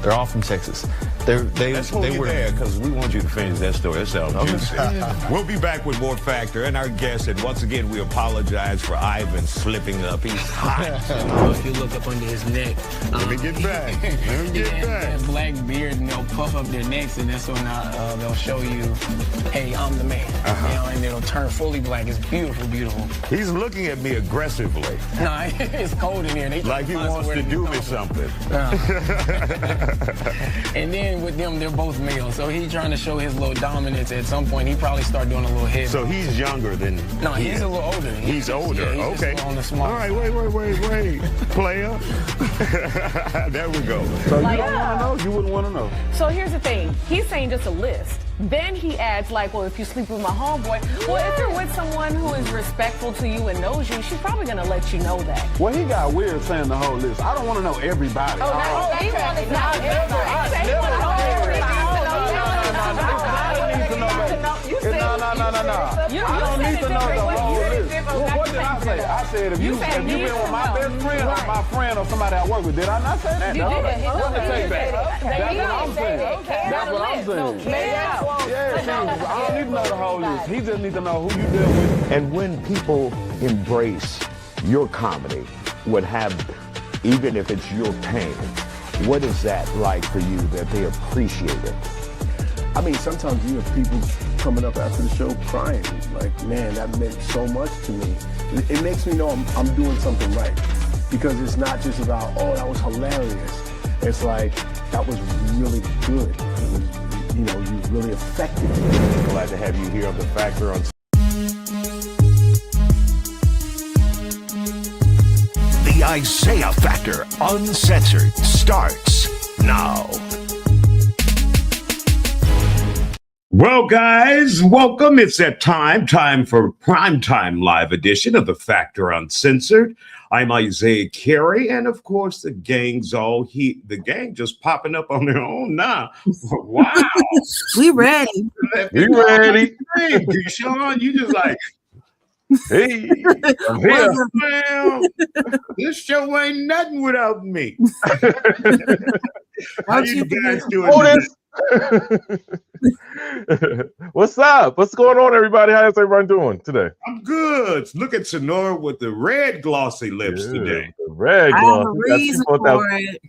They're all from Texas. Let's hold you there because we want you to finish that story. That sounds juicy. We'll be back with more Factor and our guest. And once again, we apologize for Ivan slipping up. He's hot. If you look up under his neck, Let me get back. that black beard, and they'll puff up their necks, and that's when they'll show you, hey, I'm the man. You know, and it'll turn fully black. It's beautiful, beautiful. He's looking at me aggressively. No, it's cold in here. Like he wants to do me something. And then with them, they're both male. So he's trying to show his little dominance. At some point, he probably start doing a little head. So he's younger than... No, he's a little older. He's older. Yeah, he's okay. On the small All right, wait. Player. There we go. So you don't want to know? You wouldn't want to know. So here's the thing. He's saying just a list. Then he adds, like, well, if you sleep with my homeboy, well, if you're with someone who is respectful to you and knows you, she's probably going to let you know that. Well, he got weird saying the whole list. I don't want to know everybody. Oh, now he wants to know everybody. He want to know everybody. I don't need to know the whole list. What did I say? I said if you've been with my best friend or my friend or somebody I work with, did I not say that? You did. Take back. That's what I'm saying. That's what I'm saying. Yeah, I don't need to know the whole list. He just needs to know who you deal with. And when people embrace your comedy, would have, even if it's your pain, what is that like for you that they appreciate it? I mean, sometimes you have people coming up after the show crying, like, man, that meant so much to me. It makes me know I'm doing something right, because it's not just about, oh, that was hilarious. It's like, that was really good. It was, you know, you really affected me. Glad to have you here on The Factor on... The Isiah Factor Uncensored starts now. Well, guys, welcome. It's that time for Primetime Live edition of The Factor Uncensored. I'm Isiah Carey, and of course, the gang's the gang just popping up on their own now. Wow. We ready. We ready. Hey, Sean, you just like, hey, I'm here. Well, this show ain't nothing without me. How you guys doing? What's up? What's going on, everybody? How's everyone doing today? I'm good. Look at Sonora with the red glossy lips today. The red glossy. I have a reason for it.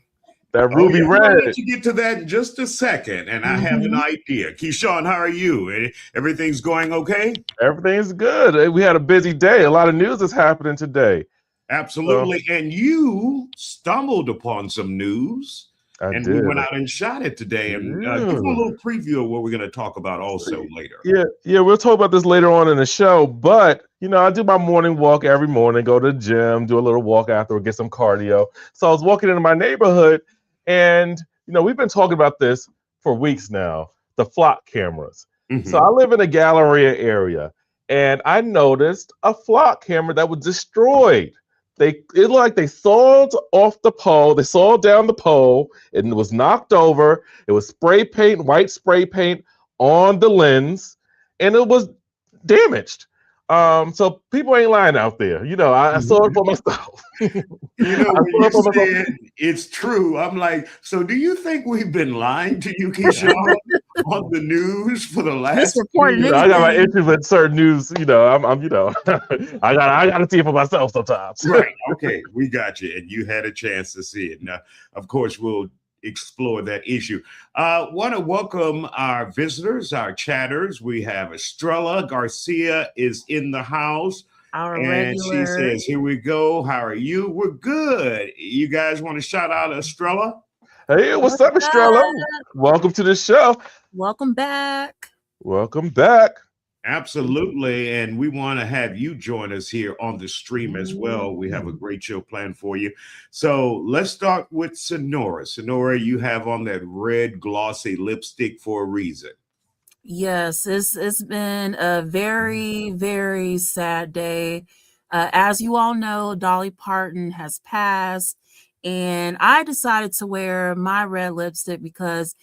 That ruby red. I'll let you get to that in just a second, and I have an idea. Keyshawn, how are you? Everything's going okay? Everything's good. We had a busy day. A lot of news is happening today. Absolutely. And you stumbled upon some news. We went out and shot it today. And give a little preview of what we're going to talk about also later. Yeah, we'll talk about this later on in the show. But, you know, I do my morning walk every morning, go to the gym, do a little walk after, get some cardio. So I was walking into my neighborhood, and, you know, we've been talking about this for weeks now, the flock cameras. So I live in the Galleria area, and I noticed a flock camera that was destroyed. It looked like they sawed off the pole. They sawed down the pole, and it was knocked over. It was spray paint, white spray paint on the lens, and it was damaged. So people ain't lying out there. You know, I saw it for myself. You know, when you said it's true, I'm like, so do you think we've been lying to you, Keisha, on the news for the last? I got my issue with certain news. You know, I'm you know, I gotta see it for myself sometimes. Right. Okay, we got you, and you had a chance to see it. Now, of course, we'll explore that issue. Want to welcome our visitors, our chatters. We have Estrella Garcia is in the house. Our and regular. She says, here we go. How are you? We're good. You guys want to shout out Estrella? Hey, what's up, Estrella? Welcome to the show. Welcome back. Welcome back. Absolutely. And we want to have you join us here on the stream as well. We have a great show planned for you. So let's start with Sonora. Sonora, you have on that red glossy lipstick for a reason. Yes, it's been a very, very sad day. As you all know, Dolly Parton has passed, and I decided to wear my red lipstick because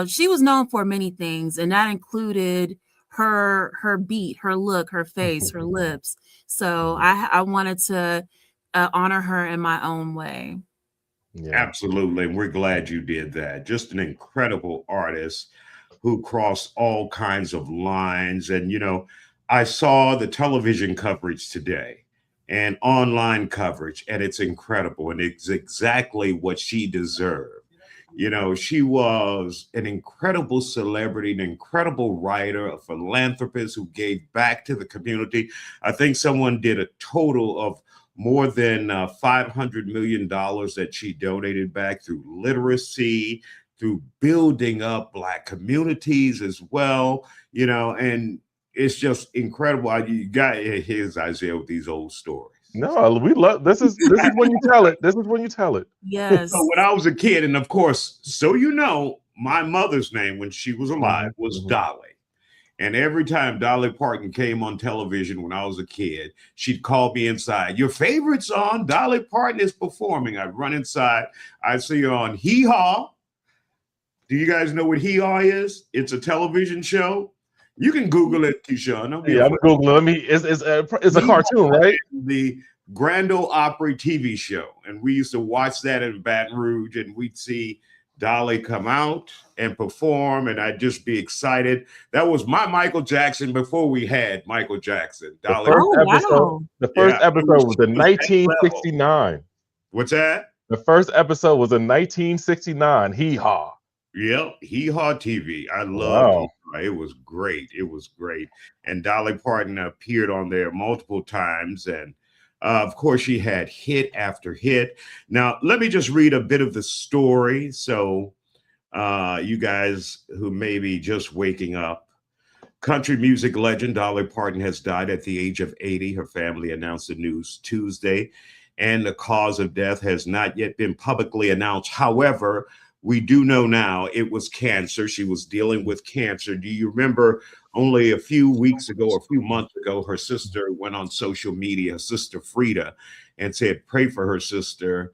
she was known for many things, and that included her beat, her look, her face, her lips. So I wanted to honor her in my own way. Yeah. Absolutely. And we're glad you did that. Just an incredible artist who crossed all kinds of lines. And, I saw the television coverage today and online coverage, and it's incredible. And it's exactly what she deserved. She was an incredible celebrity, an incredible writer, a philanthropist who gave back to the community. I think someone did a total of more than $500 million that she donated back through literacy, through building up Black communities as well, and it's just incredible. You got here's Isiah with these old stories. No, we love this is when you tell it. This is when you tell it. Yes. So when I was a kid, and of course, my mother's name when she was alive was Dolly. And every time Dolly Parton came on television when I was a kid, she'd call me inside. Your favorite song, Dolly Parton is performing. I'd run inside. I'd see her on Hee Haw. Do you guys know what Hee Haw is? It's a television show. You can Google it, Keyshawn. Yeah, I'm Googling. It's a cartoon, right? The Grand Ole Opry TV show. And we used to watch that in Baton Rouge, and we'd see Dolly come out and perform, and I'd just be excited. That was my Michael Jackson before we had Michael Jackson. Dolly. The first episode was in 1969. What's that? The first episode was in 1969. Hee Haw. Yep, Hee Haw TV. I love it. It was great. It was great. And Dolly Parton appeared on there multiple times. And of course, she had hit after hit. Now, let me just read a bit of the story. So you guys who may be just waking up. Country music legend Dolly Parton has died at the age of 80. Her family announced the news Tuesday, and the cause of death has not yet been publicly announced. However, we do know now it was cancer. She was dealing with cancer. Do you remember only a few weeks ago, or a few months ago, her sister went on social media, Sister Frida, and said, pray for her sister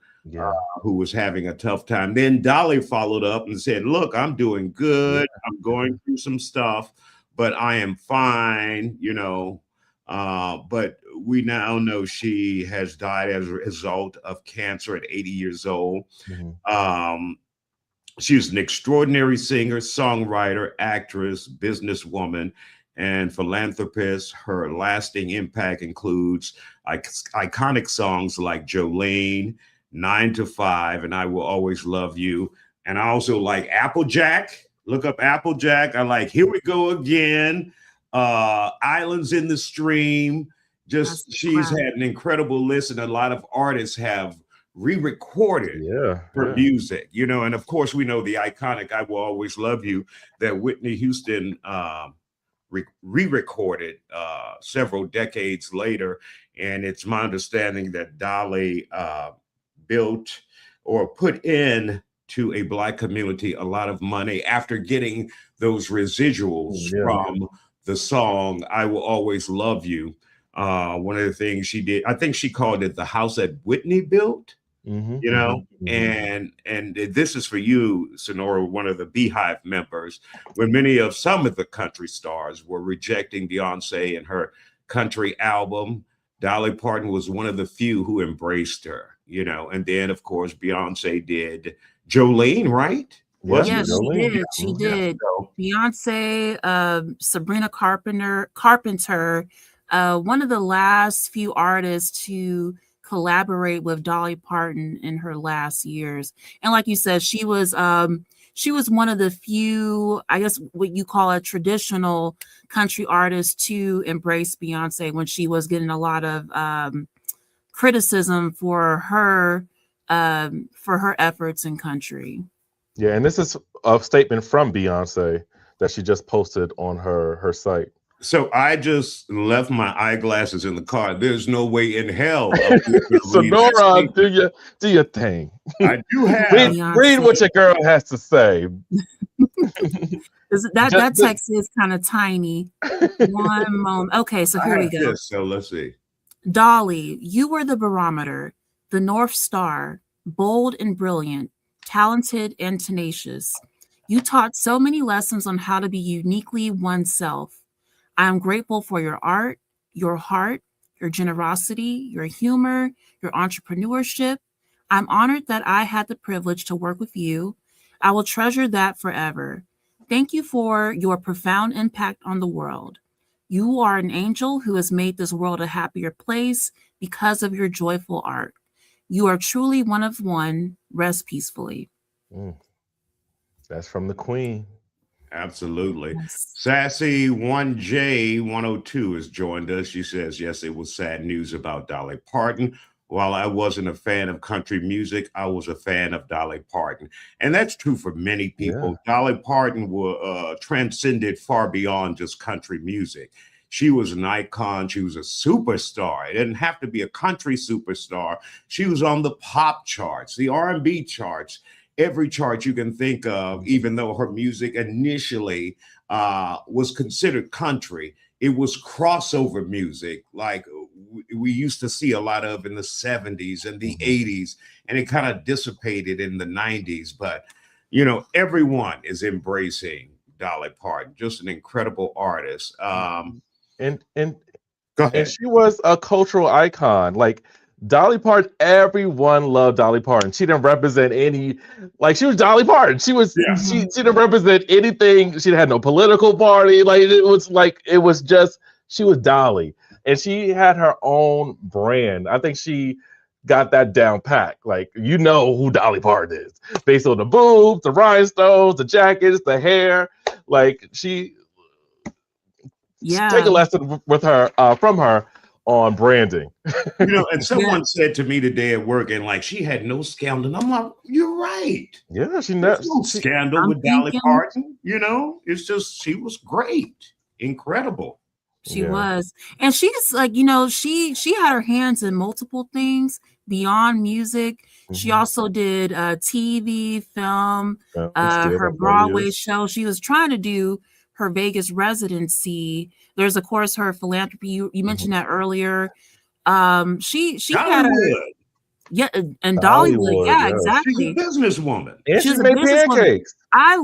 who was having a tough time. Then Dolly followed up and said, look, I'm doing good. I'm going through some stuff, but I am fine, but we now know she has died as a result of cancer at 80 years old. She was an extraordinary singer, songwriter, actress, businesswoman, and philanthropist. Her lasting impact includes iconic songs like Jolene, 9 to 5, and I Will Always Love You. And I also like Applejack. Look up Applejack. I like Here We Go Again, Islands in the Stream. She's had an incredible list, and a lot of artists have re-recorded her music, and of course we know the iconic I Will Always Love You that Whitney Houston re-recorded several decades later. And it's my understanding that Dolly built or put in to a Black community a lot of money after getting those residuals from the song I Will Always Love You. One of the things she did, I think she called it the house that Whitney built. And this is for you, Sonora, one of the Beehive members, when some of the country stars were rejecting Beyonce and her country album. Dolly Parton was one of the few who embraced her, and then of course Beyonce did Jolene, right? Yes, she did. Beyonce, Sabrina Carpenter, one of the last few artists to collaborate with Dolly Parton in her last years. And like you said, she was one of the few, I guess what you call a traditional country artist to embrace Beyonce when she was getting a lot of criticism for her efforts in country. Yeah, and this is a statement from Beyonce that she just posted on her site. So I just left my eyeglasses in the car. There's no way in hell. Sonora, do your thing. I do have. Read what your girl has to say. That text is kind of tiny. One moment. Okay, so here we go. So let's see. Dolly, you were the barometer, the North Star, bold and brilliant, talented and tenacious. You taught so many lessons on how to be uniquely oneself. I am grateful for your art, your heart, your generosity, your humor, your entrepreneurship. I'm honored that I had the privilege to work with you. I will treasure that forever. Thank you for your profound impact on the world. You are an angel who has made this world a happier place because of your joyful art. You are truly one of one. Rest peacefully. That's from the Queen. Absolutely. Yes. Sassy 1J102 has joined us. She says, yes, it was sad news about Dolly Parton. While I wasn't a fan of country music, I was a fan of Dolly Parton. And that's true for many people. Yeah. Dolly Parton transcended far beyond just country music. She was an icon. She was a superstar. It didn't have to be a country superstar. She was on the pop charts, the R&B charts, every chart you can think of, even though her music initially was considered country. It was crossover music like we used to see a lot of in the 70s and the 80s, and it kind of dissipated in the 90s. But, you know, everyone is embracing Dolly Parton, just an incredible artist. And Go ahead. she was a cultural icon. Like Dolly Parton, everyone loved Dolly Parton. She didn't represent any, like she was Dolly Parton. She was she didn't represent anything. She had no political party. It was just she was Dolly. And she had her own brand. I think she got that down pat. Like, you know who Dolly Parton is based on the boobs, the rhinestones, the jackets, the hair. Like take a lesson with her from her on branding. You know, and someone said to me today at work, and like she had no scandal. I'm like, you're right. Yeah, There's no scandal with Dolly Parton. You know, it's just she was great, incredible. She was. And she's like, you know, she had her hands in multiple things beyond music. She also did TV, film, her Broadway show. She was trying to do her Vegas residency. There's, of course, her philanthropy. You mentioned that earlier. She had and Dollywood. Yeah, exactly. She's a businesswoman. And she made pancakes. I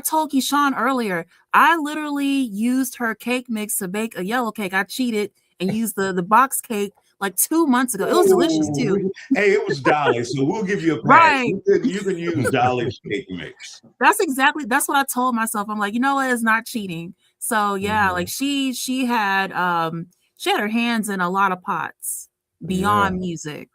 told Keyshawn earlier, I literally used her cake mix to bake a yellow cake. I cheated and used the box cake like 2 months ago. It was delicious too. Hey, it was Dolly, so we'll give you a pass. Right. You can use Dolly's cake mix. That's what I told myself. I'm like, you know what? It's not cheating. So yeah, like she had her hands in a lot of pots beyond music.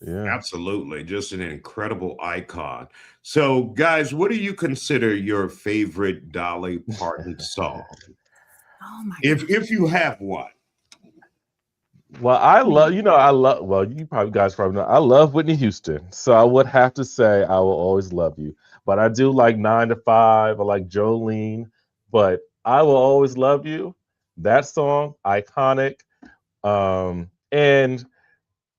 Yeah, absolutely. Just an incredible icon. So, guys, what do you consider your favorite Dolly Parton song? Oh my! If you have one. Well, you guys probably know, I love Whitney Houston. So I would have to say I Will Always Love You. But I do like 9 to 5. I like Jolene. But I Will Always Love You, that song, iconic. And,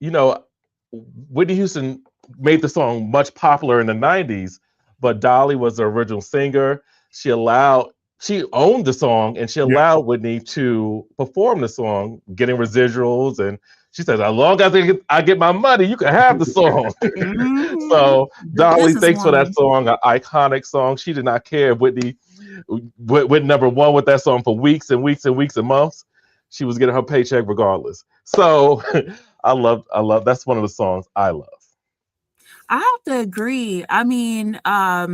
you know, Whitney Houston made the song much popular in the 90s, but Dolly was the original singer. She owned the song, and she allowed Whitney to perform the song, getting residuals. And she said, as long as I get my money, you can have the song. So Dolly, thanks for that song, an iconic song. She did not care if Whitney went number one with that song for weeks and weeks and weeks and months. She was getting her paycheck regardless. So I love that's one of the songs I love. I have to agree. I mean, I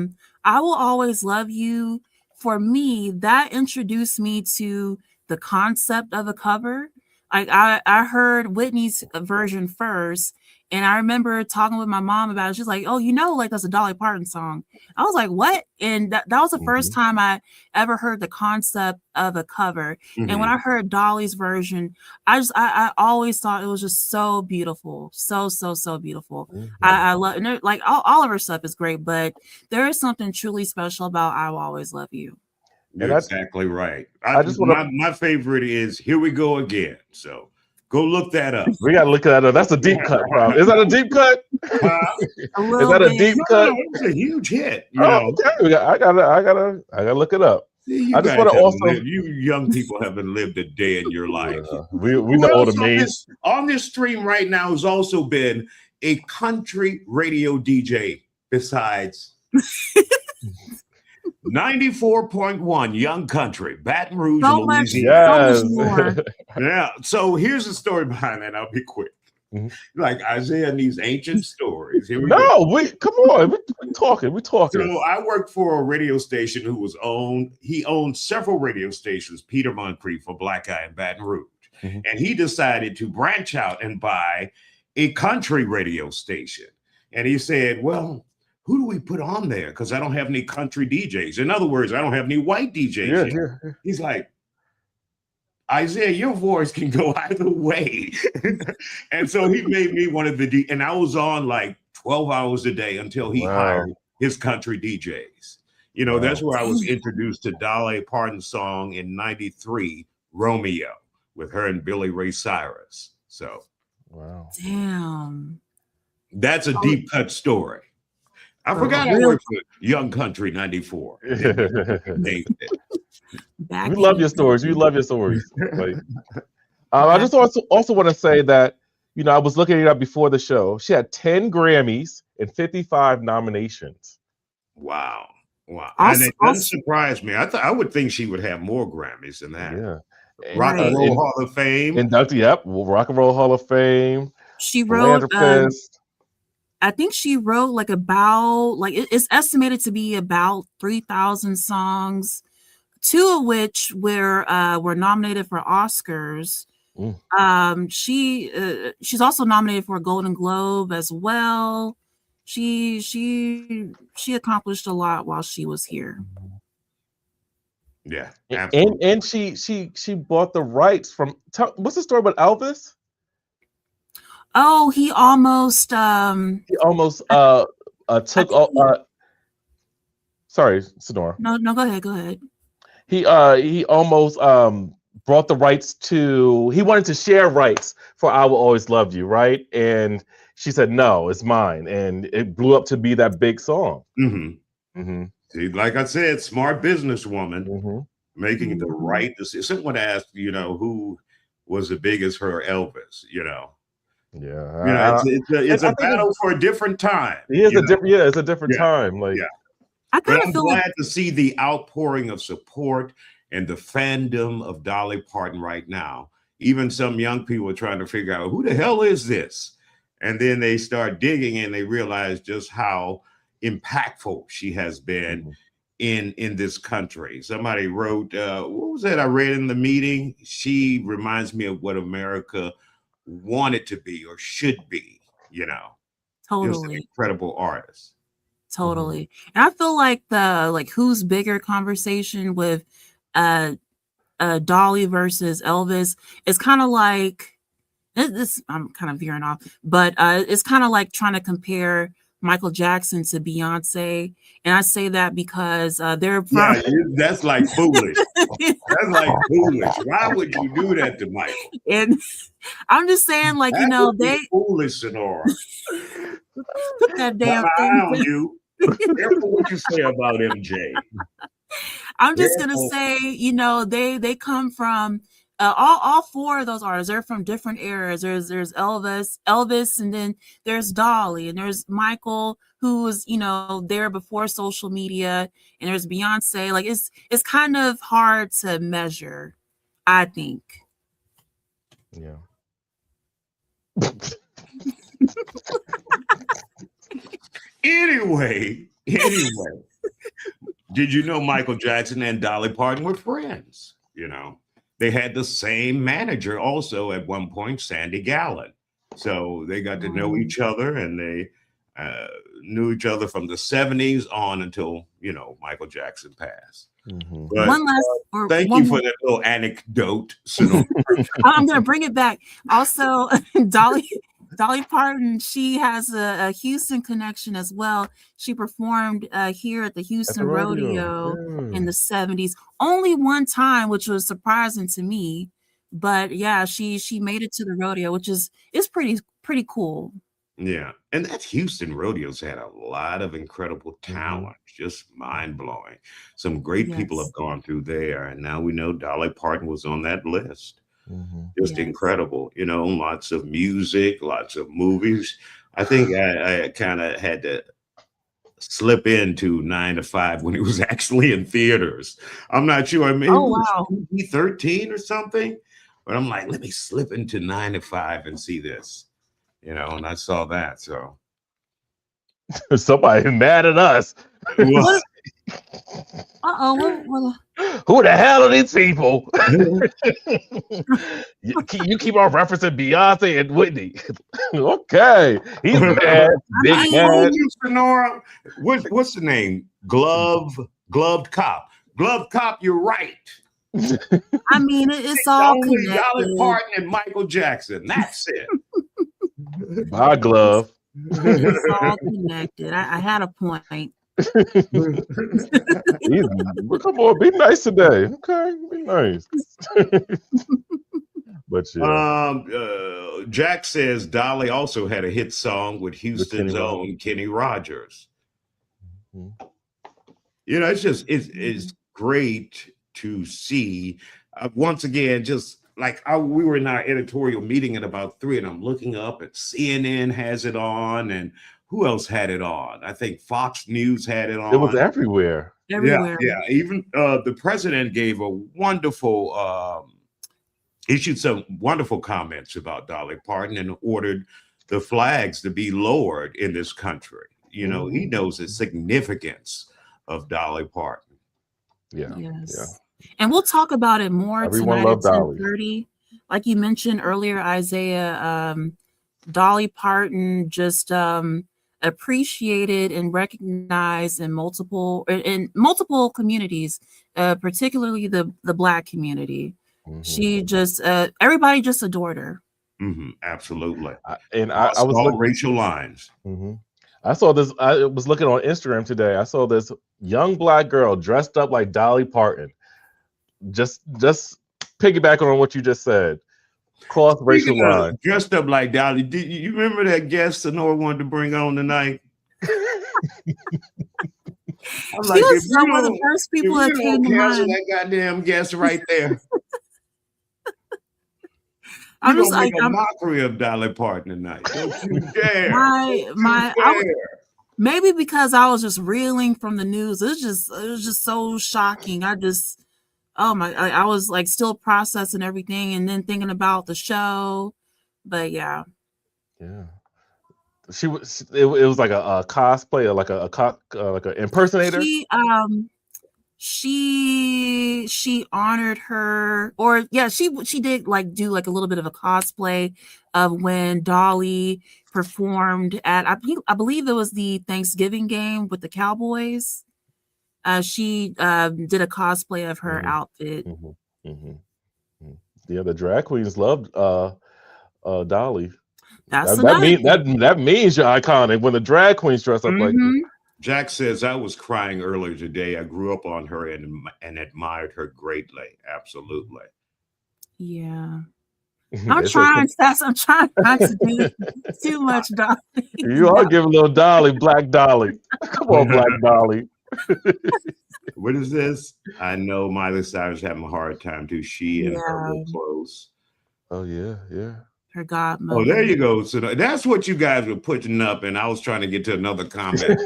Will Always Love You. For me, that introduced me to the concept of a cover. Like I heard Whitney's version first, and I remember talking with my mom about it. She's like, "Oh, you know, like that's a Dolly Parton song." I was like, "What?" And that was the first time I ever heard the concept of a cover. And when I heard Dolly's version, I always thought it was just so beautiful, so beautiful. I love, and like all of her stuff is great, but there is something truly special about "I Will Always Love You." You're exactly right. My favorite is "Here We Go Again." So go look that up. We gotta look that up. That's a deep cut, bro. Is that a deep cut? Is that a deep cut? It's a huge hit. Okay. I gotta look it up. I just want to also you young people haven't lived a day in your life. We know all the names. On this stream right now has also been a country radio DJ besides 94.1 Young Country, Baton Rouge, Louisiana. Yes. Yeah. So here's the story behind that. I'll be quick. Like Isiah and these ancient stories. Here we No, go. come on. We're talking. So I worked for a radio station he owned several radio stations, Peter Moncrief for Black Eye and Baton Rouge. And he decided to branch out and buy a country radio station. And he said, well, who do we put on there? Because I don't have any country DJs. In other words, I don't have any white DJs. Yeah. He's like, Isiah, your voice can go either way. And so he made me one of the and I was on like 12 hours a day until he hired his country DJs. You know, that's where I was introduced to Dolly Parton's song in '93, Romeo, with her and Billy Ray Cyrus. So damn. That's a deep cut story. I forgot to work for Young Country 94. We love your stories. We love your stories. Like, I just also want to say that, you know, I was looking it up before the show. She had 10 Grammys and 55 nominations. Wow. And it doesn't surprise me. I would think she would have more Grammys than that. Yeah. Rock and Roll Hall of Fame. Inducted, Rock and Roll Hall of Fame. She wrote I think she wrote like it's estimated to be about 3,000 songs, 2 of which were nominated for Oscars. She's also nominated for a Golden Globe as well. She accomplished a lot while she was here. Yeah, absolutely. And she bought the rights from. What's the story about Elvis? Oh, he almost took. Sorry, Sonora. No, go ahead. He almost brought the rights to. He wanted to share rights for "I Will Always Love You," right? And she said, "No, it's mine," and it blew up to be that big song. See, like I said, smart businesswoman making the right decision. Someone asked, you know, who was the biggest for Elvis, you know. Yeah, it's a battle for a different time. It's a different time. Like, but I'm glad to see the outpouring of support and the fandom of Dolly Parton right now. Even some young people are trying to figure out who the hell is this, and then they start digging and they realize just how impactful she has been in this country. Somebody wrote, what was that I read in the meeting? She reminds me of what America wanted to be or should be, you know. Totally. Just an incredible artist. Totally. And I feel like the who's bigger conversation with Dolly versus Elvis is kind of like this. I'm kind of veering off, but it's kind of like trying to compare Michael Jackson to Beyonce, and I say that because they're that's like foolish. That's like foolish. Why would you do that to Michael? And I'm just saying, like, you know, they foolish, Sonora. Put that damn thing on you. Careful what you say about MJ. I'm just gonna say, you know, they come from all 4 of those artists. They're from different eras. There's Elvis, and then there's Dolly, and there's Michael, who was, you know, there before social media, and there's Beyonce. Like, it's kind of hard to measure, I think. Yeah. Anyway, did you know Michael Jackson and Dolly Parton were friends? You know, they had the same manager also at one point, Sandy Gallen. So they got to know each other, and they knew each other from the 70s on until, you know, Michael Jackson passed. But, thank you for that little anecdote. I'm going to bring it back. Also, Dolly Parton, she has a Houston connection as well. She performed here at the Houston Rodeo in the 70s. Only one time, which was surprising to me. But yeah, she made it to the rodeo, which is pretty cool. Yeah. And that Houston Rodeo's had a lot of incredible talent, just mind-blowing. Some great people have gone through there. And now we know Dolly Parton was on that list. Just incredible, you know, lots of music, lots of movies. I think I kind of had to slip into 9 to 5 when it was actually in theaters. I'm not sure. I mean, it was 13 or something, but I'm like, let me slip into 9 to 5 and see this. and I saw that. So somebody mad at us. What? Who the hell are these people? you keep on referencing Beyonce and Whitney. Okay, he's mad. Big mad. Sonora. What's the name? Gloved cop. Gloved cop. You're right. I mean, it's all only connected. Dolly Parton and Michael Jackson. That's it. My glove. It's all connected. I had a point. Come on, be nice today. Okay, be nice. But yeah. Jack says Dolly also had a hit song with Houston's own Kenny Rogers. Mm-hmm. It's great to see. Once again, just like we were in our editorial meeting at about 3, and I'm looking up and CNN has it on, and who else had it on? I think Fox News had it on. It was everywhere. Everywhere. Yeah. Even the president gave a wonderful, issued some wonderful comments about Dolly Parton and ordered the flags to be lowered in this country. He knows the significance of Dolly Parton. Yeah. Yes. Yeah. And we'll talk about it more Everyone tonight at loved 10:30. Like you mentioned earlier, Isiah, Dolly Parton just appreciated and recognized in multiple communities, particularly the Black community. Mm-hmm. She just everybody just adored her. Mm-hmm, absolutely. I was looking racial lines. Mm-hmm. I saw this. I was looking on Instagram today. I saw this young Black girl dressed up like Dolly Parton. Just piggyback on what you just said. Cross racial line. Dressed up like Dolly. Did you remember that guest Sonora wanted to bring on tonight? She was one of the first people that came to mind. That goddamn guest right there. I'm just like a mockery of Dolly Parton tonight. Don't you dare! Maybe because I was just reeling from the news. It was just so shocking. I was like still processing everything and then thinking about the show. But yeah. She was. It was like a cosplay, or like a impersonator. She honored her, or she did like do like a little bit of a cosplay of when Dolly performed at I believe it was the Thanksgiving game with the Cowboys. She did a cosplay of her outfit. Mm-hmm. Mm-hmm. Yeah, the drag queens loved Dolly. That means you're iconic when the drag queens dress up like that. Jack says, I was crying earlier today. I grew up on her and admired her greatly. Absolutely. Yeah. I'm trying not to do too much Dolly. You are giving little Dolly, Black Dolly. Come on, Black Dolly. What is this? I know Miley Cyrus having a hard time too. She and her were close. Oh, yeah. Her godmother. Oh, there you go. So that's what you guys were putting up, and I was trying to get to another comment.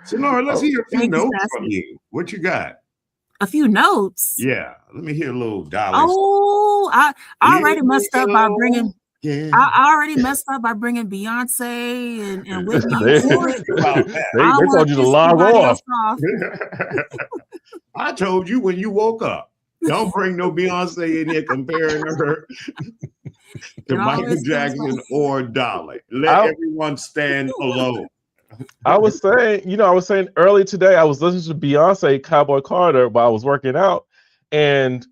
So, Laura, let's hear a few notes from you. What you got? A few notes? Yeah. Let me hear a little Dolly. Oh, I already messed up by bringing... Yeah. I already messed up by bringing Beyonce and Whitney. They told you to log off. I told you when you woke up. Don't bring no Beyonce in here comparing her to Michael Jackson or Dolly. Let everyone stand alone. I was saying early today, I was listening to Beyonce Cowboy Carter while I was working out, and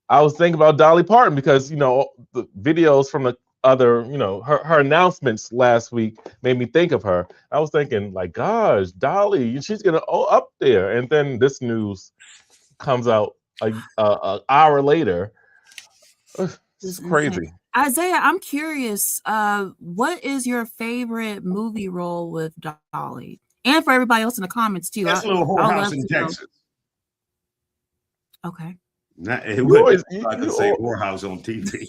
I was thinking about Dolly Parton because the videos from the other, her announcements last week made me think of her. I was thinking, like, gosh, Dolly, she's gonna up there, and then this news comes out an hour later. It's crazy. Isiah, I'm curious, what is your favorite movie role with Dolly? And for everybody else in the comments too. That's a little whorehouse in Texas. Okay. It would I could say whorehouse on TV.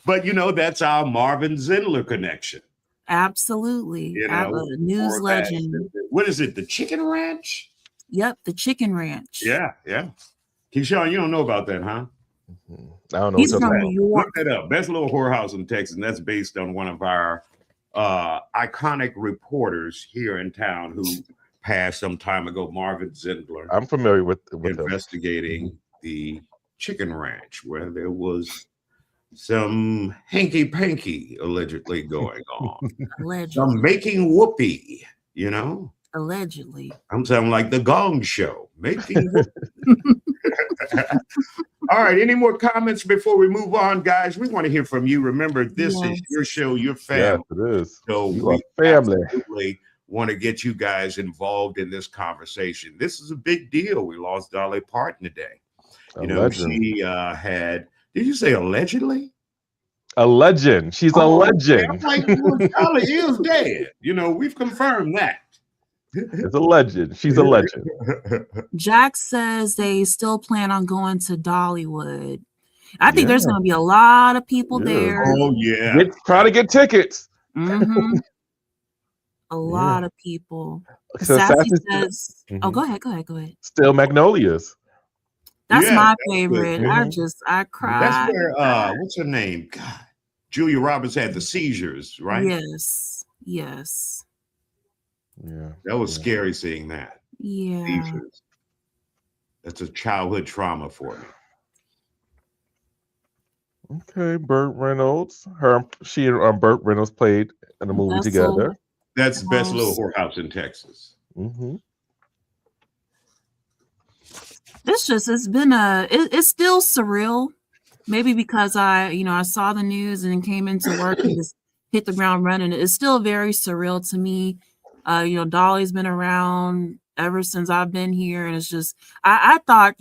But that's our Marvin Zindler connection. Absolutely. A news legend. What is it? The Chicken Ranch? Yep, the Chicken Ranch. Yeah. Keyshawn, you don't know about that, huh? I don't know. He's what from you're New talking York. Look that up. Best Little Whorehouse in Texas. And that's based on one of our iconic reporters here in town who passed some time ago, Marvin Zindler. I'm familiar with him. Investigating the chicken ranch where there was some hanky-panky allegedly going on. Some making whoopee, you know? Allegedly. I'm sounding like the Gong Show. Making whoopee. All right. Any more comments before we move on, guys? We want to hear from you. Remember, this is your show, your family. Yes, it is. So You we are family. absolutely want to get you guys involved in this conversation. This is a big deal. We lost Dolly Parton today. You know, she had, did you say allegedly? A legend. She's a legend. I'm like, well, Dolly is dead. You know, we've confirmed that. It's a legend. She's a legend. Jack says they still plan on going to Dollywood. I think there's going to be a lot of people there. Oh, yeah. Try to get tickets. Mm-hmm. A lot of people. Sassy says, oh, go ahead. Still Magnolias. That's my favorite. I cried. That's where, what's her name? God, Julia Roberts had the seizures, right? Yes. Yeah. That was scary seeing that. Yeah. Seizures. That's a childhood trauma for me. Okay, Burt Reynolds. She and Burt Reynolds played in a movie together. That's Best Little Whorehouse in Texas. Mm-hmm. It's still surreal. Maybe because I saw the news and came into work and just hit the ground running. It's still very surreal to me. Dolly's been around ever since I've been here, and it's just I thought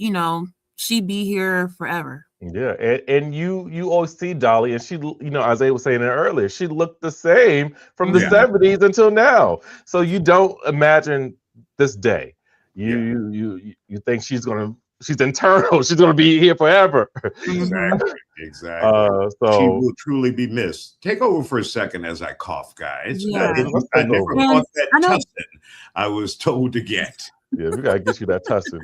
she'd be here forever. Yeah, and you always see Dolly, and she, Isiah was saying it earlier, she looked the same from the 70s until now. So you don't imagine this day. You think she's internal. She's gonna be here forever. Exactly. So she will truly be missed. Take over for a second as I cough, guys. Yeah. I never got that tussin I was told to get. Yeah, we gotta get you that tussin.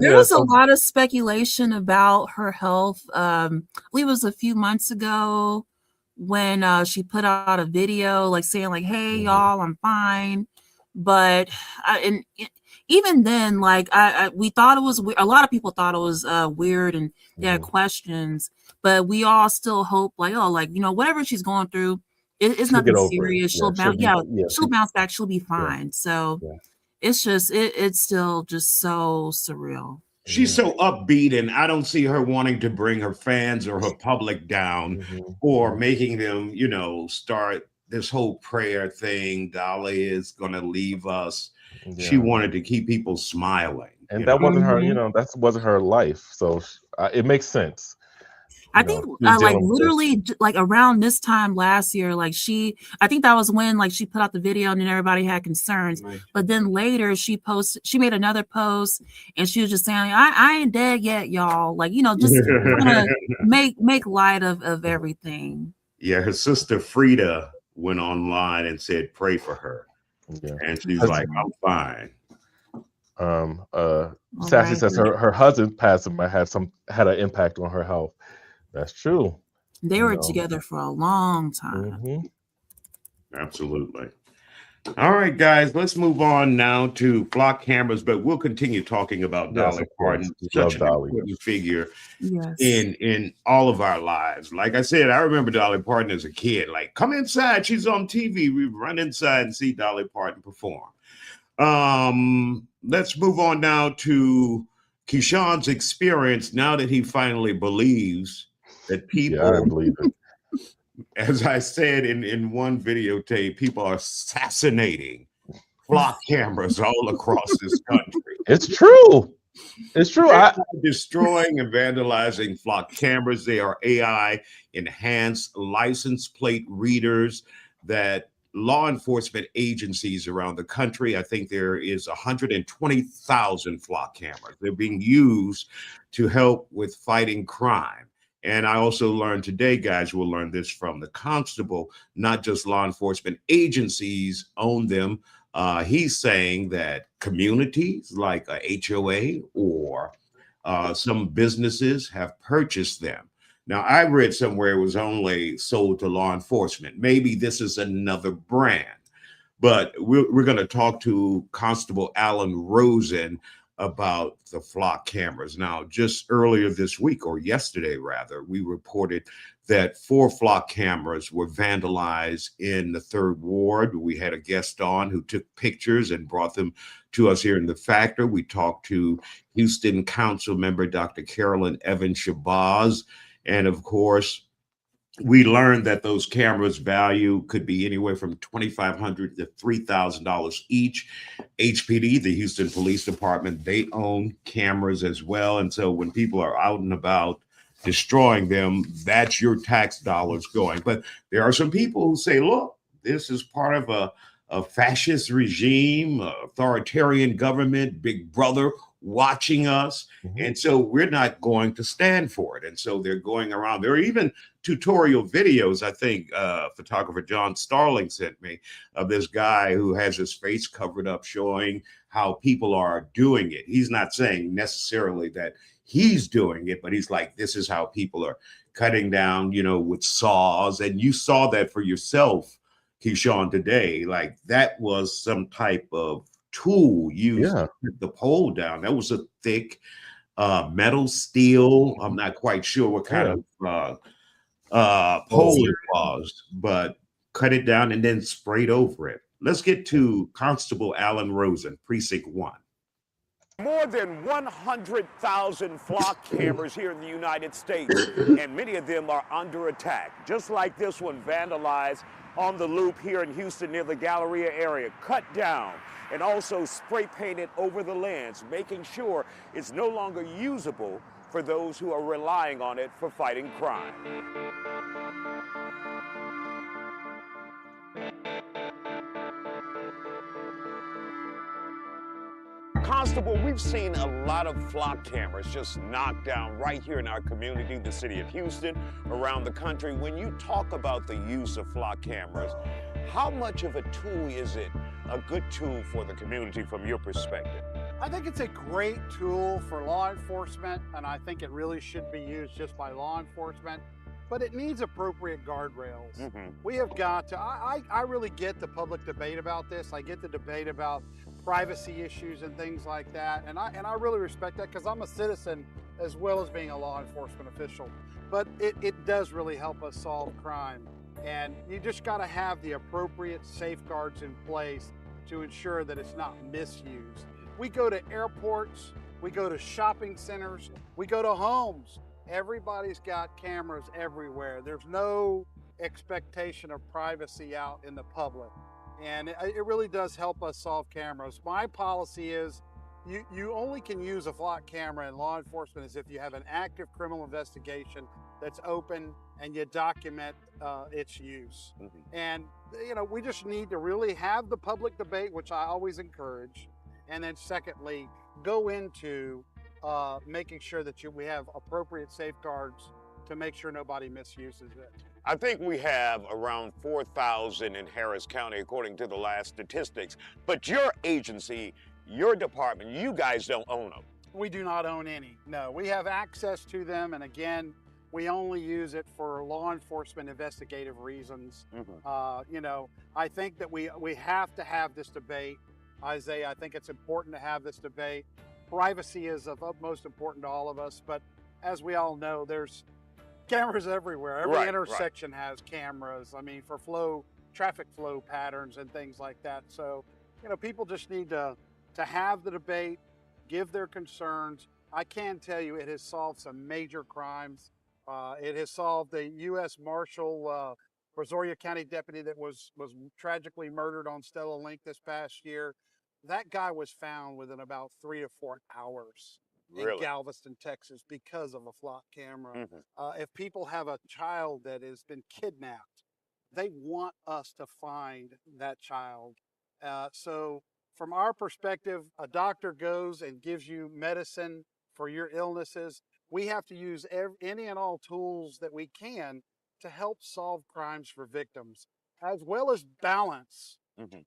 There was a lot of speculation about her health. I believe it was a few months ago when she put out a video saying hey y'all, I'm fine. But even then, we thought it was a lot of people thought it was weird and they had questions, but we all still hope whatever she's going through, it's nothing serious. She'll bounce back. She'll be fine. So it's just it's still just so surreal. She's so upbeat, and I don't see her wanting to bring her fans or her public down or making them, start this whole prayer thing. Dolly is going to leave us. She wanted to keep people smiling. And that wasn't her, that wasn't her life. So it makes sense. I think literally around this time last year, I think that was when she put out the video and then everybody had concerns. Right. But then later she made another post and she was just saying, I ain't dead yet, y'all. Just kind of make light of everything. Yeah, her sister Frida went online and said, pray for her. Yeah. And she's like, I'm fine. Sassy says her husband passing might have had an impact on her health. That's true. They were together for a long time. Absolutely. All right, guys, let's move on now to flock cameras, but we'll continue talking about Dolly Parton, such an important figure in all of our lives. Like I said, I remember Dolly Parton as a kid. Come inside, she's on TV. We run inside and see Dolly Parton perform. Let's move on now to Keyshawn's experience now that he finally believes that people, I don't believe it. As I said in one videotape, people are assassinating flock cameras all across this country. It's true. It's true. Destroying and vandalizing flock cameras. They are AI enhanced license plate readers that law enforcement agencies around the country, I think there is 120,000 flock cameras. They're being used to help with fighting crime. And I also learned today, guys, we'll learn this from the constable, not just law enforcement agencies own them. He's saying that communities like a HOA or Some businesses have purchased them. Now, I read somewhere it was only sold to law enforcement. Maybe this is another brand, but we're going to talk to Constable Alan Rosen about the flock cameras. Now, just earlier this week, or yesterday rather, we reported that 4 flock cameras were vandalized in the 3rd Ward. We had a guest on who took pictures and brought them to us here in the Factor. We talked to Houston Council member Dr. Carolyn Evans Shabazz. And of course, we learned that those cameras value could be anywhere from $2,500 to $3,000 each. HPD, the Houston Police Department, they own cameras as well. And so when people are out and about destroying them, that's your tax dollars going. But there are some people who say, look, this is part of a fascist regime, authoritarian government, big brother watching us. And so we're not going to stand for it. And so they're going around. There are even tutorial videos, I think photographer John Starling sent me, of this guy who has his face covered up showing how people are doing it. He's not saying necessarily that he's doing it, but he's like, this is how people are cutting down, you know, with saws. And you saw that for yourself, Keyshawn, today. Like that was some type of tool used to put the pole down. That was a thick metal steel. I'm not quite sure what kind of pole it was, but cut it down and then sprayed over it. Let's get to Constable Alan Rosen, Precinct 1. More than 100,000 flock cameras here in the United States, and many of them are under attack, just like this one vandalized on the Loop here in Houston near the Galleria area, cut down and also spray painted over the lens, making sure it's no longer usable for those who are relying on it for fighting crime. Constable, we've seen a lot of flock cameras just knocked down right here in our community, the city of Houston, around the country. When you talk about the use of flock cameras, how much of a tool is it, a good tool for the community from your perspective? I think it's a great tool for law enforcement, and I think it really should be used just by law enforcement, but it needs appropriate guardrails. We have got to, I really get the public debate about this. I get the debate about privacy issues and things like that, and I really respect that because I'm a citizen as well as being a law enforcement official. But it does really help us solve crime, and you just got to have the appropriate safeguards in place to ensure that it's not misused. We go to airports, we go to shopping centers, we go to homes. Everybody's got cameras everywhere. There's no expectation of privacy out in the public. And it really does help us solve cameras. My policy is you only can use a flock camera in law enforcement is if you have an active criminal investigation that's open and you document its use. And you know, we just need to really have the public debate, which I always encourage. And then secondly, go into making sure that we have appropriate safeguards to make sure nobody misuses it. I think we have around 4,000 in Harris County, according to the last statistics. But your agency, your department, you guys don't own them. We do not own any. No, we have access to them. And again, we only use it for law enforcement investigative reasons. You know, I think that we have to have this debate. Isiah, I think it's important to have this debate. Privacy is of utmost importance to all of us, but as we all know, there's cameras everywhere. Every intersection has cameras. I mean, for traffic flow patterns and things like that. So, you know, people just need to have the debate, give their concerns. I can tell you it has solved some major crimes. It has solved a U.S. Marshal, Brazoria County deputy that was tragically murdered on Stella Link this past year. That guy was found within about 3 to 4 hours in Galveston, Texas, because of a flock camera. If people have a child that has been kidnapped, they want us to find that child. So from our perspective, a doctor goes and gives you medicine for your illnesses. We have to use any and all tools that we can to help solve crimes for victims, as well as balance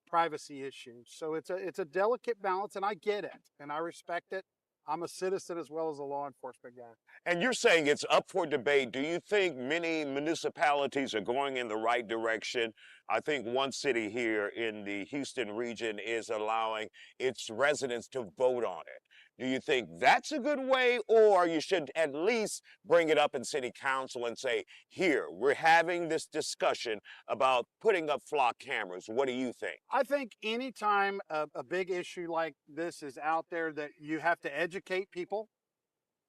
privacy issues. So it's a delicate balance, and I get it, and I respect it. I'm a citizen as well as a law enforcement guy. And you're saying it's up for debate. Do you think many municipalities are going in the right direction? I think one city here in the Houston region is allowing its residents to vote on it. Do you think that's a good way, or you should at least bring it up in city council and say, here, we're having this discussion about putting up flock cameras. What do you think? I think anytime a big issue like this is out there, that you have to educate people,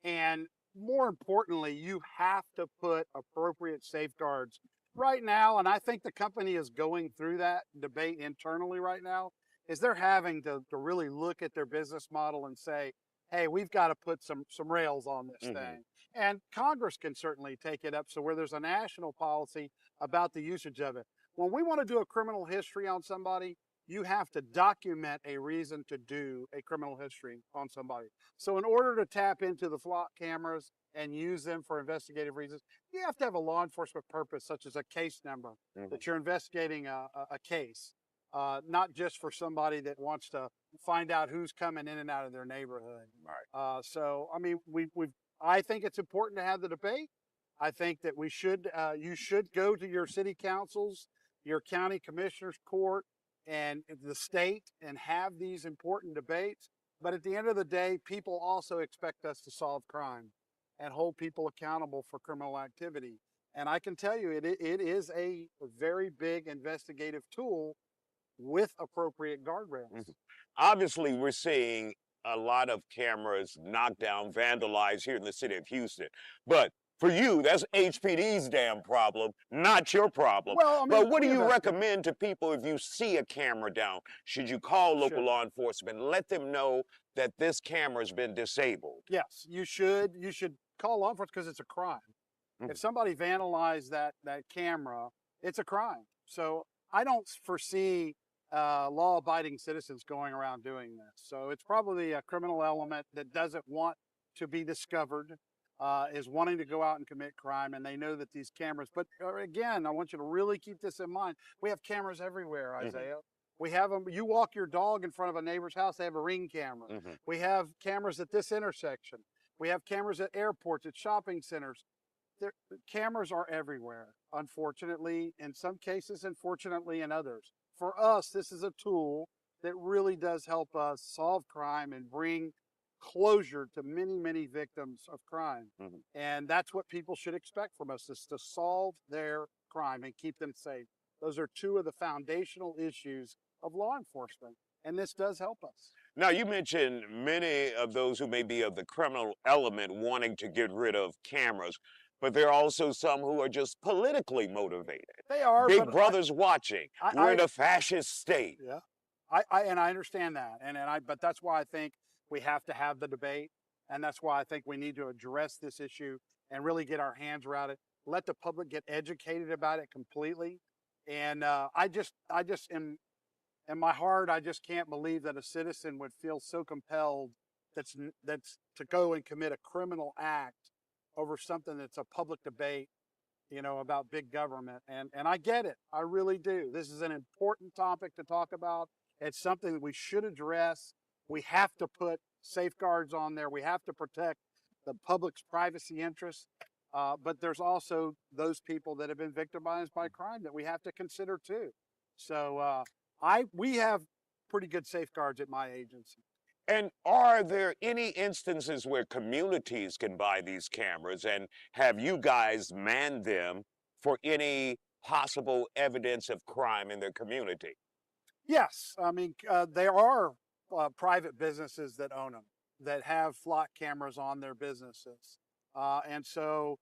and more importantly, you have to put appropriate safeguards right now. And I think the company is going through that debate internally right now, is they're having to really look at their business model and say, hey, we've got to put some rails on this thing. And Congress can certainly take it up, so where there's a national policy about the usage of it. When we want to do a criminal history on somebody, you have to document a reason to do a criminal history on somebody. So in order to tap into the flock cameras and use them for investigative reasons, you have to have a law enforcement purpose, such as a case number, that you're investigating a case. Not just for somebody that wants to find out who's coming in and out of their neighborhood. Right. So, I mean, I think it's important to have the debate. I think that you should go to your city councils, your county commissioners court, and the state, and have these important debates. But at the end of the day, people also expect us to solve crime and hold people accountable for criminal activity. And I can tell you, it is a very big investigative tool with appropriate guardrails. Obviously, we're seeing a lot of cameras knocked down, vandalized here in the city of Houston. But for you, that's HPD's damn problem, not your problem. Well, I mean, but what do you recommend to people if you see a camera down? Should you call local law enforcement and let them know that this camera has been disabled? Yes, you should. You should call law enforcement, because it's a crime. If somebody vandalized that camera, it's a crime. So I don't foresee law-abiding citizens going around doing this. So it's probably a criminal element that doesn't want to be discovered, is wanting to go out and commit crime, and they know that these cameras, but again, I want you to really keep this in mind. We have cameras everywhere, Isiah. We have them. You walk your dog in front of a neighbor's house, they have a Ring camera. We have cameras at this intersection. We have cameras at airports, at shopping centers. Cameras are everywhere, unfortunately, in some cases, and fortunately in others. For us, this is a tool that really does help us solve crime and bring closure to many, many victims of crime. And that's what people should expect from us, is to solve their crime and keep them safe. Those are two of the foundational issues of law enforcement, and this does help us. Now, you mentioned many of those who may be of the criminal element wanting to get rid of cameras, but there are also some who are just politically motivated. They are. Big Brother's watching. We're in a fascist state. Yeah, I understand that, but that's why I think we have to have the debate, and that's why I think we need to address this issue and really get our hands around it. Let the public get educated about it completely. And I just in my heart, I just can't believe that a citizen would feel so compelled that's to go and commit a criminal act over something that's a public debate, about big government. And I get it. I really do. This is an important topic to talk about. It's something that we should address. We have to put safeguards on there. We have to protect the public's privacy interests. But there's also those people that have been victimized by crime that we have to consider too. So we have pretty good safeguards at my agency. And are there any instances where communities can buy these cameras, and have you guys manned them for any possible evidence of crime in their community? Yes. I mean, there are private businesses that own them, that have flock cameras on their businesses. And so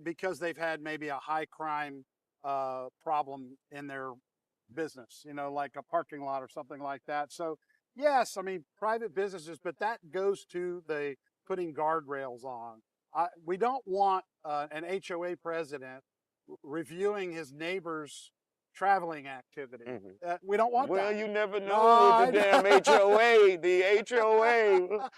because they've had maybe a high crime problem in their business, like a parking lot or something like that. So yes, I mean, private businesses, but that goes to the putting guardrails on. We don't want an HOA president reviewing his neighbor's traveling activity. We don't want that. Well, you never know with the damn HOA, the HOA.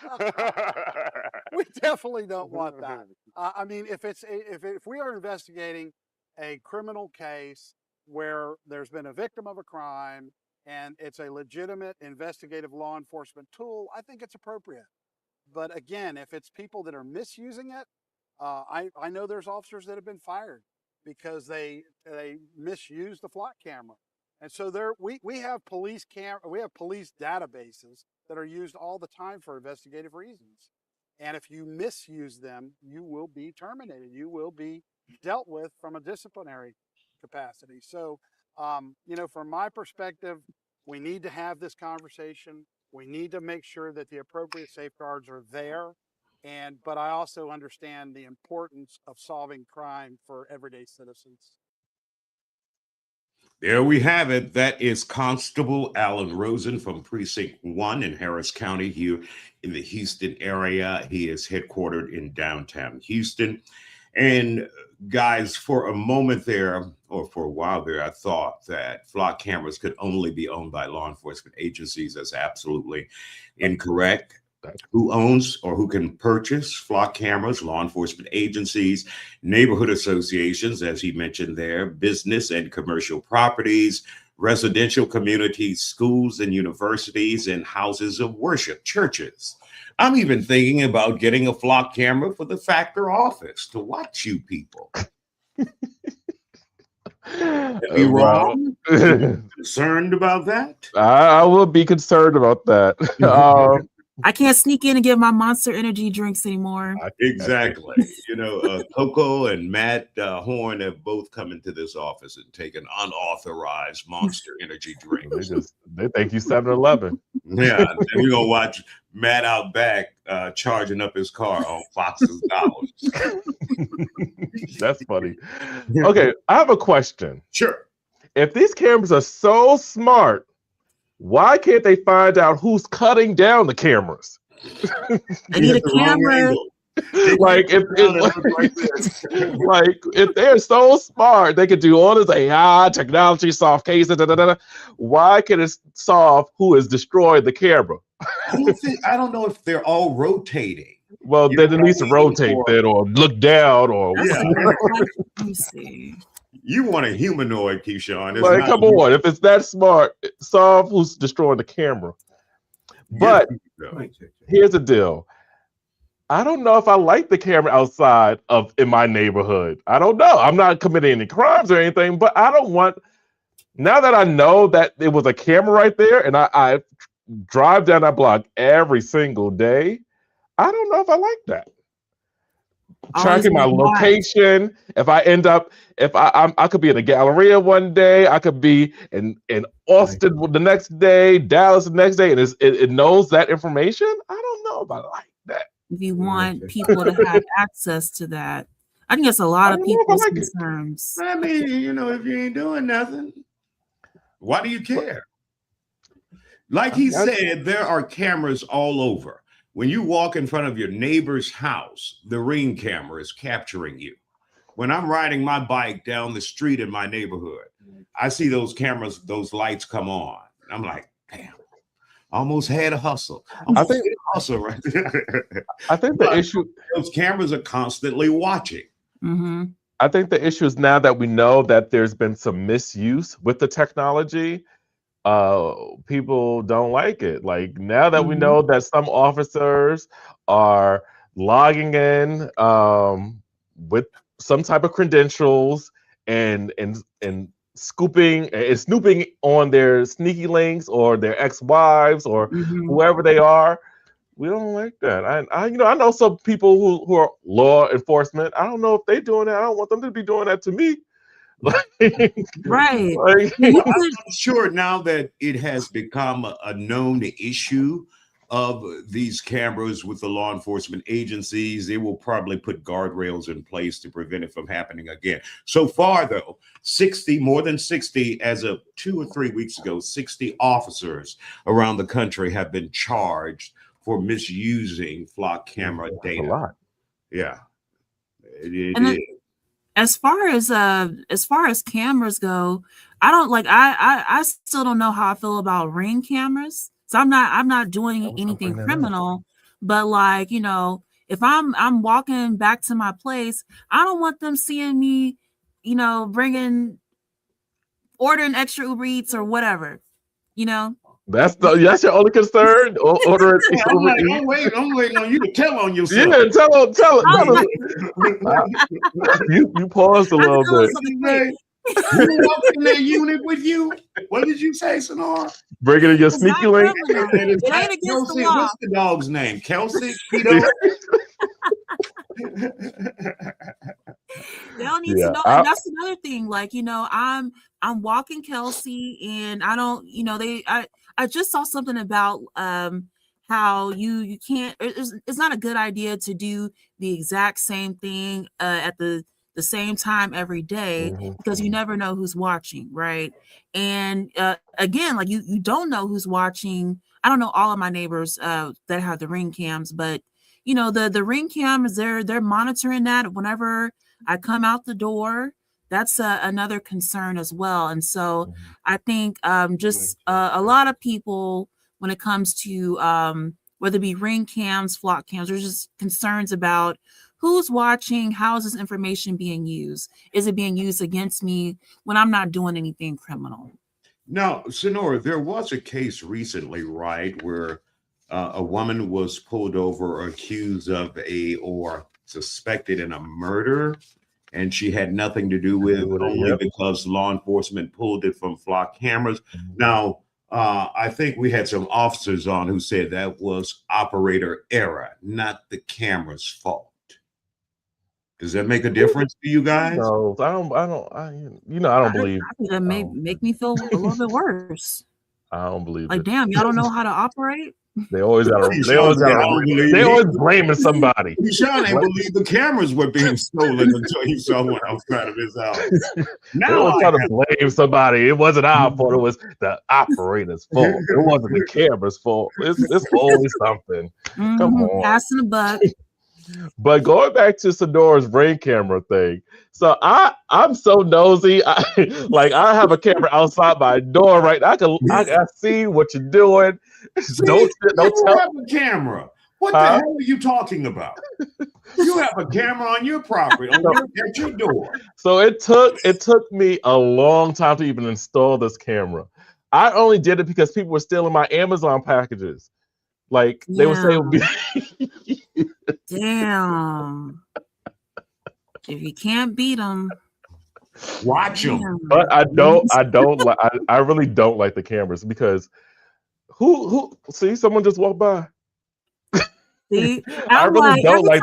We definitely don't want that. I mean, if we are investigating a criminal case where there's been a victim of a crime and it's a legitimate investigative law enforcement tool, I think it's appropriate. But again, if it's people that are misusing it, I know there's officers that have been fired because they misuse the flock camera. And so we have police databases that are used all the time for investigative reasons. And if you misuse them, you will be terminated. You will be dealt with from a disciplinary capacity. So, from my perspective, we need to have this conversation. We need to make sure that the appropriate safeguards are there. But I also understand the importance of solving crime for everyday citizens. There we have it. That is Constable Alan Rosen from Precinct 1 in Harris County here in the Houston area. He is headquartered in downtown Houston. And guys, for a moment there, or for a while there, I thought that flock cameras could only be owned by law enforcement agencies. That's absolutely incorrect. Who owns or who can purchase flock cameras? Law enforcement agencies, neighborhood associations, as he mentioned there, business and commercial properties, residential communities, schools and universities, and houses of worship, churches. I'm even thinking about getting a flock camera for the factor office to watch you people. Be wrong? Concerned about that? I will be concerned about that. I can't sneak in and get my Monster Energy drinks anymore. Exactly. Coco and Matt Horn have both come into this office and taken unauthorized Monster Energy drinks. They think you 7-Eleven. Yeah, and we're gonna watch Matt out back charging up his car on Fox's dollars. That's funny. Okay, I have a question. Sure. If these cameras are so smart, why can't they find out who's cutting down the cameras? They need a camera. Like if they're so smart, they could do all this AI technology, solve cases. Why can it solve who has destroyed the camera? I don't know if they're all rotating. Well, then it needs to rotate that or look down or. Let me see. You want a humanoid, Keyshawn. Like, come on. If it's that smart, solve who's destroying the camera. But here's the deal. I don't know if I like the camera outside in my neighborhood. I don't know. I'm not committing any crimes or anything, but I don't want, now that I know that it was a camera right there and I drive down that block every single day, I don't know if I like that. Tracking my location. If I end up, I could be in a Galleria one day, I could be in Austin the next day, Dallas the next day, and it knows that information. I don't know if I like that. If you want people to have access to that, I think it's a lot of people's concerns. I mean, if you ain't doing nothing, why do you care? Like he said, there are cameras all over. When you walk in front of your neighbor's house, the Ring camera is capturing you. When I'm riding my bike down the street in my neighborhood, I see those cameras, those lights come on. I'm like, damn, almost had a hustle. I think hustle right there. I think the issue, those cameras are constantly watching. Mm-hmm. I think the issue is now that we know that there's been some misuse with the technology. People don't like it. Like now that we know that some officers are logging in with some type of credentials and snooping on their sneaky links or their ex-wives or whoever they are, we don't like that. I know some people who are law enforcement. I don't know if they're doing that. I don't want them to be doing that to me. Right. I'm sure now that it has become a known issue of these cameras with the law enforcement agencies, they will probably put guardrails in place to prevent it from happening again. So far, though, more than 60, as of 2 or 3 weeks ago, 60 officers around the country have been charged for misusing flock camera data. That's a lot. Yeah. It And is. As far as cameras go, I don't like I still don't know how I feel about Ring cameras. So I'm not doing anything criminal, but like, if I'm walking back to my place, I don't want them seeing me, ordering extra Uber Eats or whatever, That's your only concern. Order it. I'm waiting on you to tell on yourself. Yeah, tell him. You paused a little bit. You walked in that unit with you. What did you say, Sonora? Bring it in your sneaky link. It ain't against the law. What's the dog's name? Kelsey? Peter? They don't need to know. And that's another thing. Like, I'm walking Kelsey, and I don't, I just saw something about how you can't. It's not a good idea to do the exact same thing at the same time every day, because you never know who's watching, right? And again, like you don't know who's watching. I don't know all of my neighbors that have the Ring cams, but the Ring cams, they're monitoring that whenever I come out the door. That's another concern as well. And so I think just a lot of people, when it comes to whether it be Ring cams, flock cams, there's just concerns about who's watching, how is this information being used? Is it being used against me when I'm not doing anything criminal? Now, Sonora, there was a case recently, right, where a woman was pulled over accused of or suspected in a murder, and she had nothing to do with it, only because law enforcement pulled it from flock cameras. Now, I think we had some officers on who said that was operator error, not the camera's fault. Does that make a difference to you guys? No, I don't believe. I think that make me feel a little bit worse. I don't believe like, it. damn, y'all don't know how to operate? They always blaming somebody. Sean ain't believe the cameras were being stolen until he saw one outside of his house. They always try to blame somebody. It wasn't our fault. It was the operator's fault. It wasn't the camera's fault. It's always something. Come on. Passing the buck. But going back to Sonora's Ring camera thing, so I'm so nosy. I have a camera outside my door, right? I see what you're doing. Don't tell. Have a camera. What the hell are you talking about? You have a camera on your property, at your door. So it took me a long time to even install this camera. I only did it because people were stealing my Amazon packages. Like they would say, damn. If you can't beat them, watch them. But I really don't like the cameras because who see someone just walk by. See, I really don't like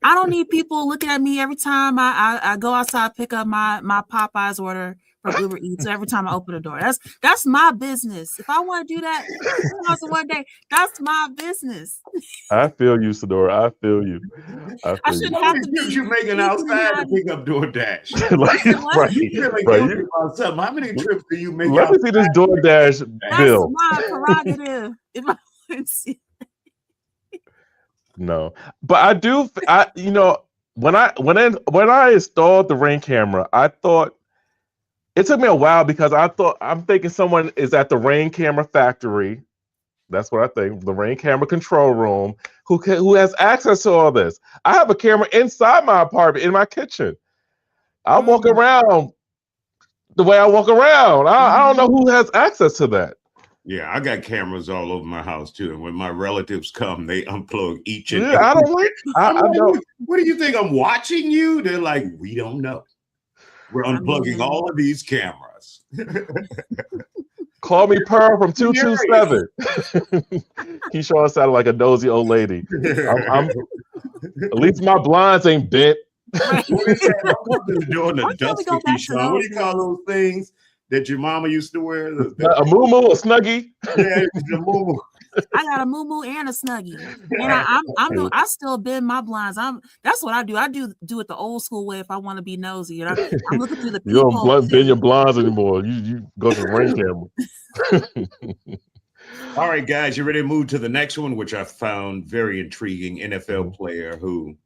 I don't need people looking at me every time I go outside, pick up my Popeyes order from Uber Eats. Every time I open the door, that's my business. If I want to do that one day, that's my business. I feel you, Sonora. I feel you. I shouldn't have to be you making outside to pick up DoorDash. How many trips do you make? Let me see this DoorDash bill. That's my prerogative. No, but I do. When I installed the Ring camera, I thought it took me a while because I'm thinking someone is at the Ring camera factory. That's what I think. The Ring camera control room, who has access to all this. I have a camera inside my apartment in my kitchen. I walk around the way I walk around. I don't know who has access to that. Yeah, I got cameras all over my house too, and when my relatives come, they unplug each and every. I don't like. I don't. What do you think? I'm watching you? They're like, we don't know. We're unplugging all of these cameras. Call me Pearl from 227. Keyshawn sounded like a nosy old lady. At least my blinds ain't bent. What do you call those things that your mama used to wear? A muumuu, a snuggie. Yeah, the muumuu. I got a muumuu and a snuggie, and I still bend my blinds. That's what I do. I do it the old school way if I want to be nosy. I'm looking through the. You don't bend your blinds anymore. You go to the Ring camera. All right, guys, you ready to move to the next one, which I found very intriguing. NFL player who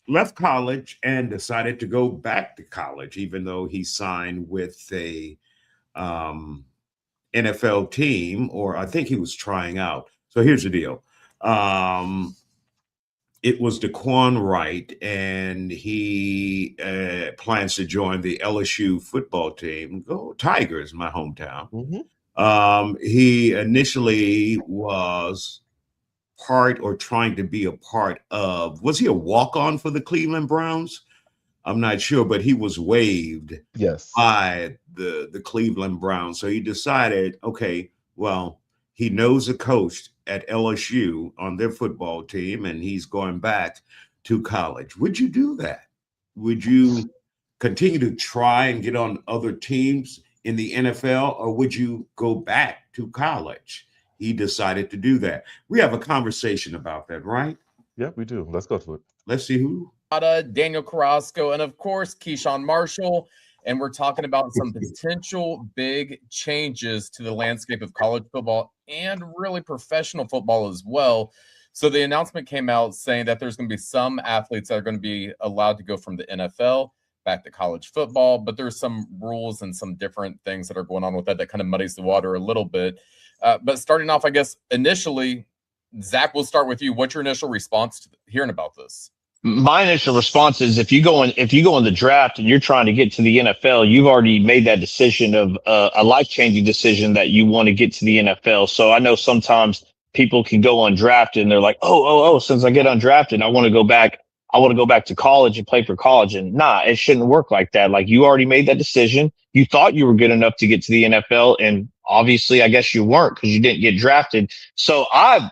left college and decided to go back to college, even though he signed with a NFL team, or I think he was trying out. So here's the deal. it was Daquan Wright, and he plans to join the LSU football team. Go Tigers, my hometown. He initially was part or trying to be a part of, was he a walk-on for the Cleveland Browns? I'm not sure, but he was waived by the Cleveland Browns. So he decided, okay, well, he knows a coach at LSU on their football team, and he's going back to college. Would you do that? Would you continue to try and get on other teams in the NFL, or would you go back to college? He decided to do that. We have a conversation about that, right? Yeah, we do. Let's go to it. Let's see who. Daniel Carrasco, and of course, Keyshawn Marshall. And we're talking about some potential big changes to the landscape of college football and really professional football as well. So the announcement came out saying that there's going to be some athletes that are going to be allowed to go from the NFL back to college football, but there's some rules and some different things that are going on with that kind of muddies the water a little bit. But starting off, I guess, initially, Zach, we'll start with you. What's your initial response to hearing about this? My initial response is if you go in the draft and you're trying to get to the NFL, you've already made that decision of a life-changing decision that you want to get to the NFL. So I know sometimes people can go undrafted and they're like, oh, since I get undrafted, I want to go back to college and play for college. And nah, it shouldn't work like that. Like, you already made that decision. You thought you were good enough to get to the NFL, and obviously I guess you weren't because you didn't get drafted. So I'm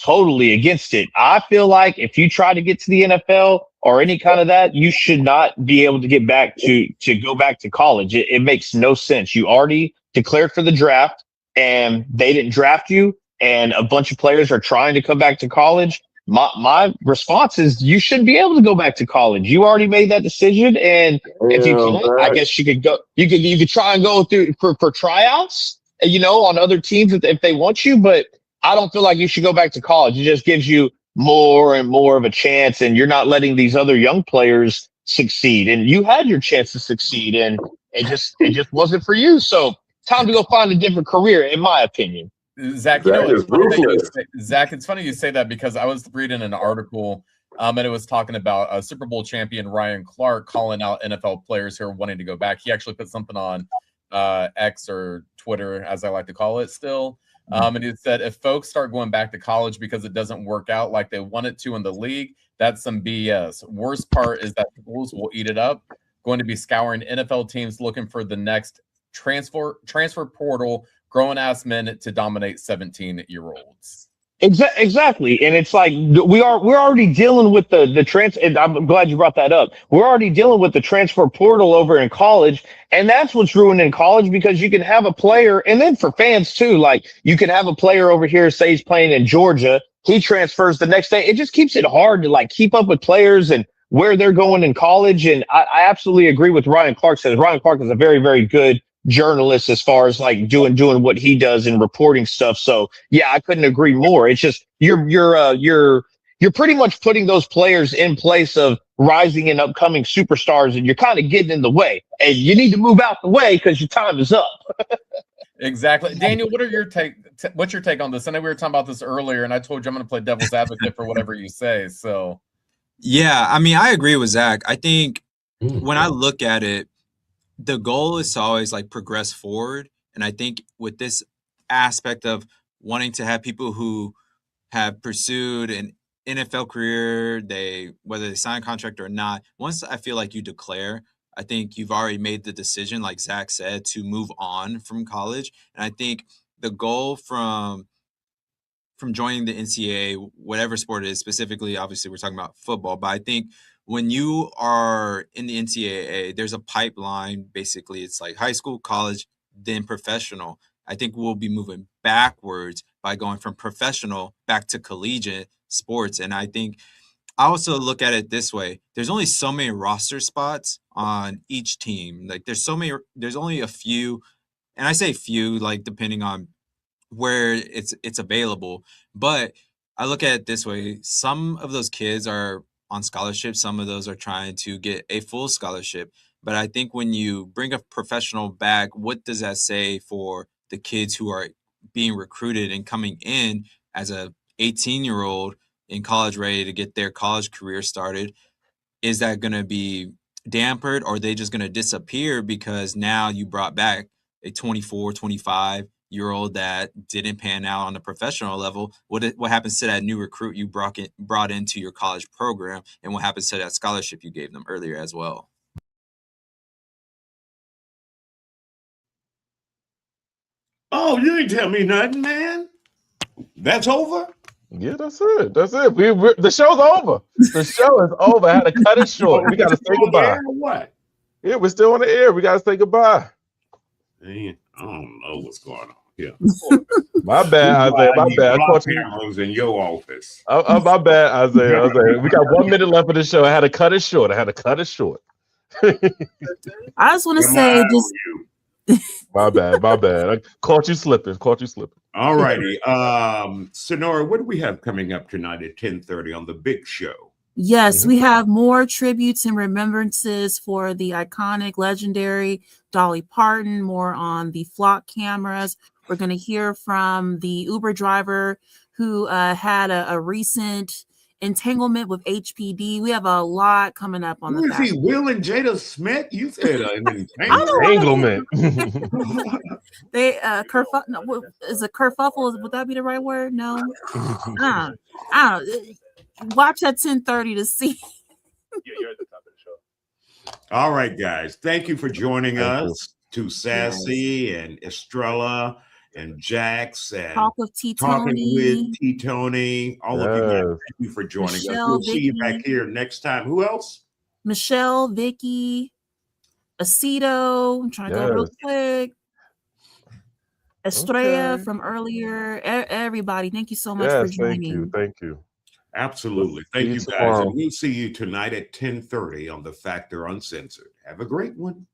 totally against it. I feel like if you try to get to the NFL or any kind of that, you should not be able to get back to go back to college. It makes no sense. You already declared for the draft and they didn't draft you, and a bunch of players are trying to come back to college. My response is you shouldn't be able to go back to college. You already made that decision, and if you can, I guess you could go. You could try and go through for tryouts, on other teams if they want you, but I don't feel like you should go back to college. It just gives you more and more of a chance, and you're not letting these other young players succeed. And you had your chance to succeed, and it just wasn't for you. So time to go find a different career, in my opinion. Zach, it's funny you say that because I was reading an article and it was talking about Super Bowl champion Ryan Clark calling out NFL players who are wanting to go back. He actually put something on X or Twitter, as I like to call it still. And he said, if folks start going back to college because it doesn't work out like they want it to in the league, that's some BS. Worst part is that schools will eat it up, going to be scouring NFL teams looking for the next transfer portal, grown-ass men to dominate 17-year-olds. Exactly. And it's like we're already dealing with the transfer. And I'm glad you brought that up. We're already dealing with the transfer portal over in college. And that's what's ruining college, because you can have a player, and then for fans too, like you can have a player over here, say he's playing in Georgia. He transfers the next day. It just keeps it hard to like keep up with players and where they're going in college. And I absolutely agree with Ryan Clark says. Ryan Clark is a very, very good journalist as far as like doing what he does and reporting stuff. So yeah, I couldn't agree more. It's just you're pretty much putting those players in place of rising and upcoming superstars, and you're kind of getting in the way, and you need to move out the way because your time is up. Exactly. Daniel, what's your take on this? I know we were talking about this earlier, and I told you I'm going to play devil's advocate for whatever you say. So yeah, I mean, I agree with Zach. I think when I look at it, the goal is to always like progress forward. And I think with this aspect of wanting to have people who have pursued an NFL career, whether they sign a contract or not, once I feel like you declare, I think you've already made the decision, like Zach said, to move on from college. And I think the goal from joining the NCAA, whatever sport it is, specifically, obviously we're talking about football, but I think when you are in the NCAA, there's a pipeline. Basically, it's like high school, college, then professional. I think we'll be moving backwards by going from professional back to collegiate sports. And I think I also look at it this way. There's only so many roster spots on each team. Like there's only a few, and I say few, like depending on where it's available. But I look at it this way. Some of those kids are on scholarship. Some of those are trying to get a full scholarship. But I think when you bring a professional back, what does that say for the kids who are being recruited and coming in as a 18-year-old in college ready to get their college career started, is that going to be dampered, or are they just going to disappear because now you brought back a 24, 25-year-old that didn't pan out on the professional level? What happens to that new recruit you brought into your college program, and what happens to that scholarship you gave them earlier as well? Oh, you ain't tell me nothing, man. That's over? Yeah, that's it. That's it. The show's over. The show is over. I had to cut it short. We got to say goodbye. What? Yeah, we're still on the air. We got to say goodbye. Man, I don't know what's going on here. My bad, Isaiah. My bad. I caught you. Cameras in your office. My bad, Isaiah. We got 1 minute left of the show. I had to cut it short. I just want to say, my bad. I caught you slipping. All righty. Sonora, what do we have coming up tonight at 10:30 on the big show? Yes, we have more tributes and remembrances for the iconic, legendary Dolly Parton, more on the flock cameras. We're going to hear from the Uber driver who had a recent entanglement with HPD. We have a lot coming up on Who is he, Will and Jada Smith? You said an entanglement. They is a kerfuffle? Would that be the right word? No. I don't. Watch at 10:30 to see. You're at the top of the show. All right, guys. Thank you for joining us. To Sassy and Estrella and Jax and Talking with T. Tony. All of you guys, thank you for joining us. We'll see you back here next time. Who else? Michelle, Vicky, Aceto. I'm trying to go real quick. Estrella from earlier. Everybody, thank you so much for joining. Thank you. Absolutely. Thank you, guys. And we'll see you tonight at 10:30 on The Factor Uncensored. Have a great one.